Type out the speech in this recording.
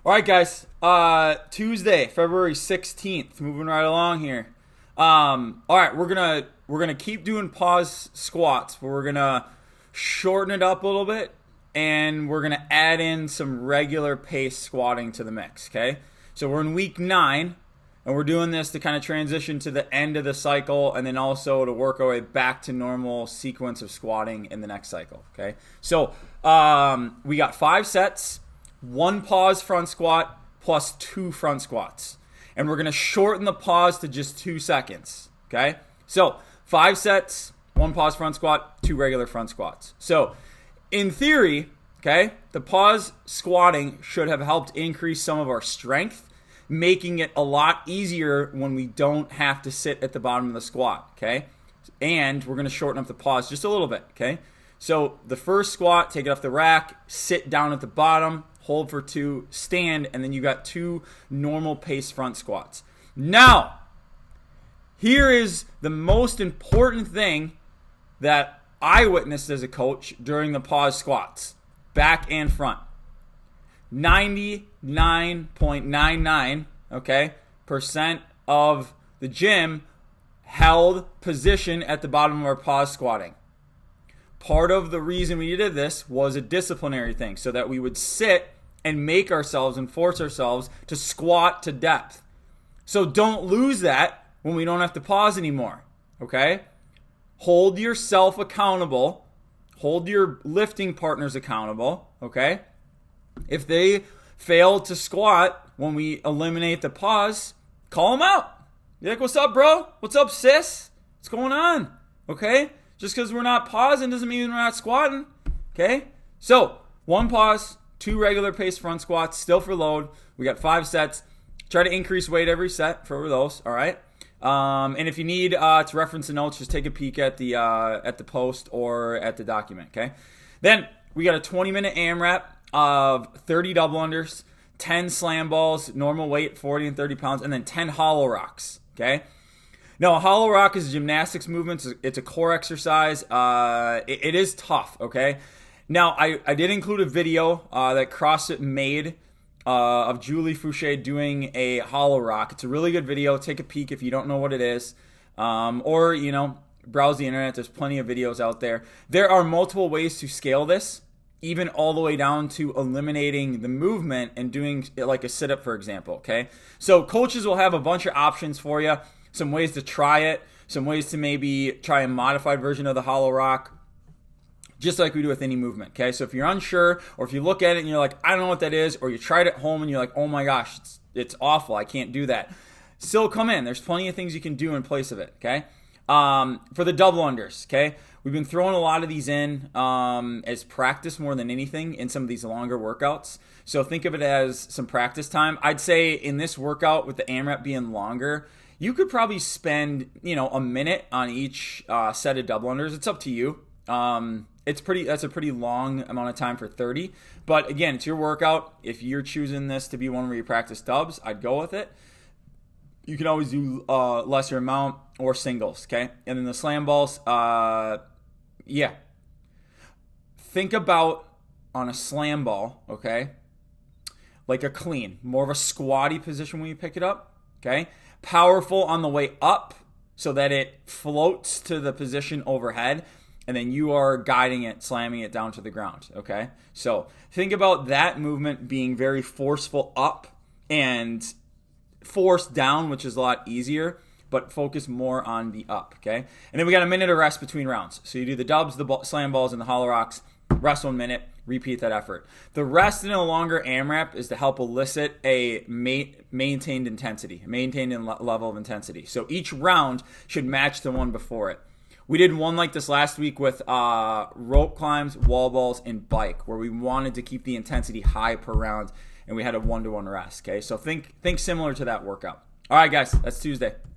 All right, guys. Tuesday, February 16th. Moving right along here. All right, we're gonna keep doing pause squats, but we're gonna shorten it up a little bit, and we're gonna add in some regular pace squatting to the mix. Okay, so we're in week 9, and we're doing this to kind of transition to the end of the cycle, and then also to work our way back to normal sequence of squatting in the next cycle. Okay, so we got 5 sets. 1 pause front squat plus 2 front squats. And we're going to shorten the pause to just 2 seconds. Okay? So 5 sets, 1 pause front squat, 2 regular front squats. So in theory, okay, the pause squatting should have helped increase some of our strength, making it a lot easier when we don't have to sit at the bottom of the squat. Okay? And we're going to shorten up the pause just a little bit. Okay? So the first squat, take it off the rack, sit down at the bottom, hold for 2, stand, and then you got 2 normal pace front squats. Now, here is the most important thing that I witnessed as a coach during the pause squats, back and front. 99.99, okay, percent of the gym held position at the bottom of our pause squatting. Part of the reason we did this was a disciplinary thing, so that we would sit and make ourselves and force ourselves to squat to depth. So don't lose that when we don't have to pause anymore, okay? Hold yourself accountable. Hold your lifting partners accountable, okay? If they fail to squat when we eliminate the pause, call them out. You're like, what's up, bro? What's up, sis? What's going on? Okay? Just because we're not pausing doesn't mean we're not squatting. Okay? So, 1 pause, 2 regular pace front squats, still for load. We got 5 sets. Try to increase weight every set for those, all right? And if you need to reference the notes, just take a peek at the post or at the document, okay? Then, we got a 20-minute AMRAP of 30 double unders, 10 slam balls, normal weight, 40 and 30 pounds, and then 10 hollow rocks, okay? Now, a hollow rock is a gymnastics movement. It's a core exercise. It is tough, okay? Now, I did include a video that CrossFit made of Julie Fouché doing a hollow rock. It's a really good video. Take a peek if you don't know what it is. Or, browse the internet. There's plenty of videos out there. There are multiple ways to scale this, even all the way down to eliminating the movement and doing it like a sit-up, for example, okay? So coaches will have a bunch of options for you. Some ways to try it, some ways to maybe try a modified version of the hollow rock, just like we do with any movement, okay? So if you're unsure, or if you look at it and you're like, I don't know what that is, or you tried it at home and you're like, oh my gosh, it's awful, I can't do that. Still come in. There's plenty of things you can do in place of it, okay? For the double unders, okay? We've been throwing a lot of these in as practice more than anything in some of these longer workouts. So think of it as some practice time. I'd say in this workout with the AMRAP being longer, you could probably spend, a minute on each set of double unders. It's up to you. That's a pretty long amount of time for 30. But again, it's your workout. If you're choosing this to be one where you practice dubs, I'd go with it. You can always do lesser amount or singles, okay? And then the slam balls, think about on a slam ball, okay, like a clean, more of a squatty position when you pick it up, okay? Powerful on the way up so that it floats to the position overhead, and then you are guiding it, slamming it down to the ground, okay? So think about that movement being very forceful up and force down, which is a lot easier, but focus more on the up, okay? And then we got a minute of rest between rounds. So you do the dubs, the slam balls, and the hollow rocks, rest 1 minute, repeat that effort. The rest in a longer AMRAP is to help elicit a maintained intensity, level of intensity. So each round should match the one before it. We did one like this last week with rope climbs, wall balls, and bike, where we wanted to keep the intensity high per round, and we had a 1-to-1 rest, okay? So think similar to that workout. All right, guys, that's Tuesday.